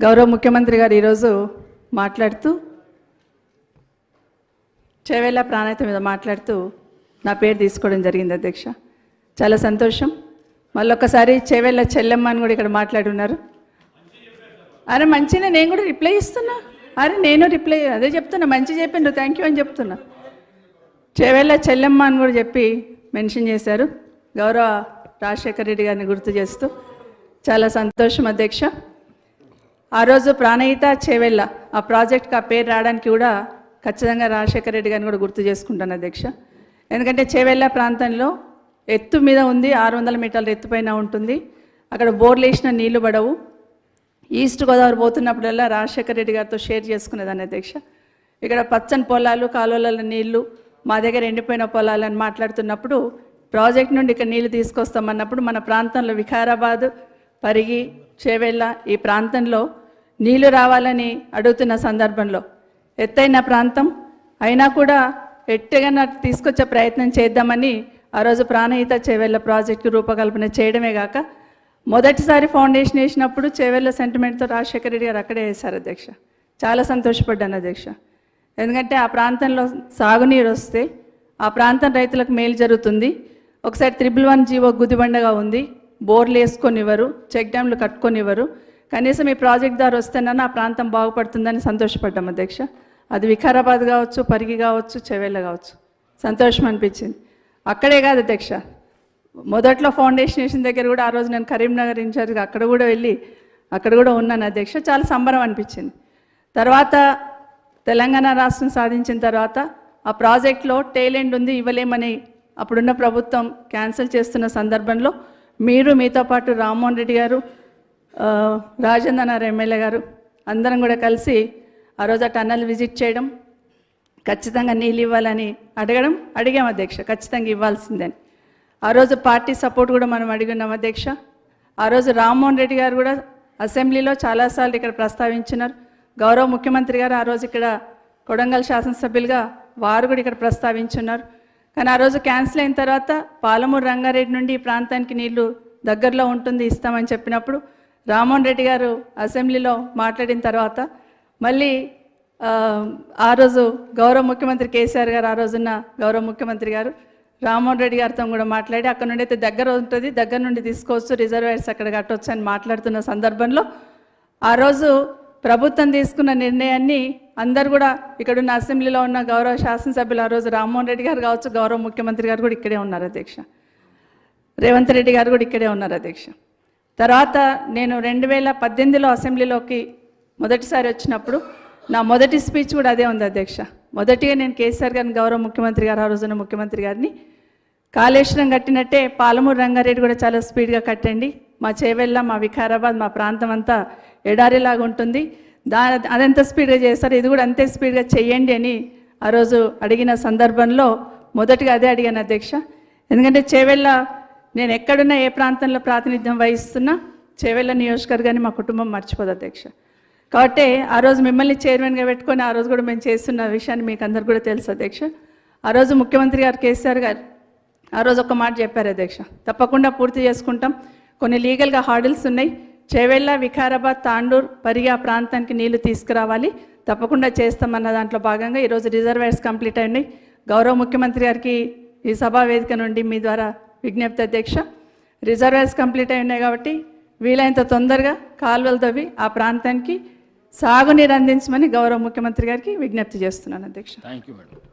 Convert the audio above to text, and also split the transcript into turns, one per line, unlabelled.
గౌరవ ముఖ్యమంత్రి గారు ఈరోజు మాట్లాడుతూ చేవేళ్ళ ప్రాణాయత మీద మాట్లాడుతూ నా పేరు తీసుకోవడం జరిగింది అధ్యక్ష. చాలా సంతోషం. మళ్ళొక్కసారి చేవేళ్ళ చెల్లెమ్మ అని కూడా ఇక్కడ మాట్లాడున్నారు. అరే మంచిగా నేను కూడా రిప్లై ఇస్తున్నా. అరే నేను రిప్లై అదే చెప్తున్నా, మంచి చెప్పిండ్రు, థ్యాంక్ యూ అని చెప్తున్నా. చేవేళ్ళ చెల్లెమ్మ అని కూడా చెప్పి మెన్షన్ చేశారు. గౌరవ రాజశేఖర రెడ్డి గారిని గుర్తు చేస్తూ చాలా సంతోషం అధ్యక్ష. ఆ రోజు ప్రాణహిత చేవేళ్ళ ఆ ప్రాజెక్ట్కి ఆ పేరు రావడానికి కూడా ఖచ్చితంగా రాజశేఖర రెడ్డి గారిని కూడా గుర్తు చేసుకుంటాను అధ్యక్ష. ఎందుకంటే చేవేళ్ళ ప్రాంతంలో ఎత్తు మీద ఉంది, 600 మీటర్ల ఎత్తుపైన ఉంటుంది. అక్కడ బోర్లు వేసిన నీళ్లు పడవు. ఈస్ట్ గోదావరి పోతున్నప్పుడల్లా రాజశేఖర రెడ్డి గారితో షేర్ చేసుకునేదాన్ని అధ్యక్ష. ఇక్కడ పచ్చని పొలాలు, కాలువల నీళ్లు, మా దగ్గర ఎండిపోయిన పొలాలు అని మాట్లాడుతున్నప్పుడు ప్రాజెక్ట్ నుండి ఇక్కడ నీళ్లు తీసుకొస్తామన్నప్పుడు మన ప్రాంతంలో వికారాబాద్, పరిగి, చేవేళ్ళ ఈ ప్రాంతంలో నీళ్లు రావాలని అడుగుతున్న సందర్భంలో ఎత్తైన ప్రాంతం అయినా కూడా ఎట్టగా తీసుకొచ్చే ప్రయత్నం చేద్దామని ఆ రోజు ప్రాణహిత చేవేళ్ళ ప్రాజెక్టు రూపకల్పన చేయడమే కాక మొదటిసారి ఫౌండేషన్ వేసినప్పుడు చేవేళ్ళ సెంటిమెంట్తో రాజశేఖర రెడ్డి గారు అక్కడే వేశారు అధ్యక్ష. చాలా సంతోషపడ్డాను అధ్యక్ష. ఎందుకంటే ఆ ప్రాంతంలో సాగునీరు వస్తే ఆ ప్రాంతం రైతులకు మేలు జరుగుతుంది. ఒకసారి 111 జీవో గుదిబండగా ఉంది, బోర్లు వేసుకొనివ్వరు, చెక్ డ్యామ్లు కట్టుకొనివ్వరు. కనీసం ఈ ప్రాజెక్ట్ ద్వారా వస్తేనన్నా ఆ ప్రాంతం బాగుపడుతుందని సంతోషపడ్డాం అధ్యక్ష. అది వికారాబాద్ కావచ్చు, పరిగి కావచ్చు, చేవేళ్ళ కావచ్చు, సంతోషం అనిపించింది. అక్కడే కాదు అధ్యక్ష, మొదట్లో ఫౌండేషన్ వేసిన దగ్గర కూడా ఆ రోజు నేను కరీంనగర్ ఇన్ఛార్జ్గా అక్కడ కూడా ఉన్నాను అధ్యక్ష. చాలా సంబరం అనిపించింది. తర్వాత తెలంగాణ రాష్ట్రం సాధించిన తర్వాత ఆ ప్రాజెక్ట్లో టేల్ ఎండ్ ఉంది, ఇవ్వలేమని అప్పుడున్న ప్రభుత్వం క్యాన్సిల్ చేస్తున్న సందర్భంలో మీతో పాటు రామ్మోహన్ రెడ్డి గారు, రాజేంద్రనగర్ ఎమ్మెల్యే గారు అందరం కూడా కలిసి ఆ రోజు ఆ టన్నల్ విజిట్ చేయడం, ఖచ్చితంగా నీళ్ళు ఇవ్వాలని అడిగాం అధ్యక్ష, ఖచ్చితంగా ఇవ్వాల్సిందని. ఆ రోజు పార్టీ సపోర్ట్ కూడా మనం అడిగినాం అధ్యక్ష. ఆ రోజు రామ్మోహన్ రెడ్డి గారు కూడా అసెంబ్లీలో చాలాసార్లు ఇక్కడ ప్రస్తావించినారు. గౌరవ ముఖ్యమంత్రి గారు ఆ రోజు ఇక్కడ కొడంగల్ శాసనసభ్యులుగా వారు కూడా ఇక్కడ ప్రస్తావించున్నారు. కానీ ఆ రోజు క్యాన్సిల్ అయిన తర్వాత పాలమూరు రంగారెడ్డి నుండి ఈ ప్రాంతానికి నీళ్లు దగ్గరలో ఉంటుంది, ఇస్తామని చెప్పినప్పుడు రామ్మోహన్ రెడ్డి గారు అసెంబ్లీలో మాట్లాడిన తర్వాత మళ్ళీ ఆ రోజు గౌరవ ముఖ్యమంత్రి కేసీఆర్ గారు, ఆ రోజున్న గౌరవ ముఖ్యమంత్రి గారు రామ్మోహన్ రెడ్డి గారితో కూడా మాట్లాడి అక్కడ నుండి అయితే దగ్గర ఉంటుంది, దగ్గర నుండి తీసుకోవచ్చు, రిజర్వాయర్స్ అక్కడ కట్టవచ్చు అని మాట్లాడుతున్న సందర్భంలో ఆ రోజు ప్రభుత్వం తీసుకున్న నిర్ణయాన్ని అందరు కూడా ఇక్కడున్న అసెంబ్లీలో ఉన్న గౌరవ శాసనసభ్యులు ఆ రోజు రామ్మోహన్ రెడ్డి గారు కావచ్చు, గౌరవ ముఖ్యమంత్రి గారు కూడా ఇక్కడే ఉన్నారు అధ్యక్ష, రేవంత్ రెడ్డి గారు కూడా ఇక్కడే ఉన్నారు అధ్యక్ష. తర్వాత నేను 2018లో అసెంబ్లీలోకి మొదటిసారి వచ్చినప్పుడు నా మొదటి స్పీచ్ కూడా అదే ఉంది అధ్యక్ష. మొదటిగా నేను కేసీఆర్ గారిని, గౌరవ ముఖ్యమంత్రి గారు ఆ రోజున ముఖ్యమంత్రి గారిని, కాళేశ్వరం కట్టినట్టే పాలమూరు రంగారెడ్డి కూడా చాలా స్పీడ్గా కట్టండి, మా చేవెళ్ళ, మా వికారాబాద్, మా ప్రాంతం అంతా ఎడారిలాగా ఉంటుంది, అదెంత స్పీడ్గా చేస్తారు, ఇది కూడా అంతే స్పీడ్గా చెయ్యండి అని ఆ రోజు అడిగిన సందర్భంలో మొదటిగా అదే అడిగాను అధ్యక్ష. ఎందుకంటే చేవెళ్ళ నేను ఎక్కడున్నా, ఏ ప్రాంతంలో ప్రాతినిధ్యం వహిస్తున్నా చేవెళ్ళ నియోజకవర్గాన్ని మా కుటుంబం మర్చిపోదు అధ్యక్ష. కాబట్టి ఆ రోజు మిమ్మల్ని చైర్మన్గా పెట్టుకొని ఆ రోజు కూడా మేము చేస్తున్న విషయాన్ని మీకు అందరు కూడా తెలుసు అధ్యక్ష. ఆ రోజు ముఖ్యమంత్రి గారు కేసీఆర్ గారు ఆ రోజు ఒక మాట చెప్పారు అధ్యక్ష, తప్పకుండా పూర్తి చేసుకుంటాం, కొన్ని లీగల్గా హార్డిల్స్ ఉన్నాయి, చేవెళ్ళ, వికారాబాద్, తాండూర్, పరిగి ఆ ప్రాంతానికి నీళ్లు తీసుకురావాలి, తప్పకుండా చేస్తామన్న దాంట్లో భాగంగా ఈరోజు రిజర్వాయర్స్ కంప్లీట్ అయినాయి. గౌరవ ముఖ్యమంత్రి గారికి ఈ సభా వేదిక నుండి మీ ద్వారా విజ్ఞప్తి అధ్యక్ష, రిజర్వాయర్స్ కంప్లీట్ అయి ఉన్నాయి కాబట్టి వీలైనంత తొందరగా కాలువలు తవ్వి ఆ ప్రాంతానికి సాగునీరు అందించమని గౌరవ ముఖ్యమంత్రి గారికి విజ్ఞప్తి చేస్తున్నాను అధ్యక్ష.
Thank you madam.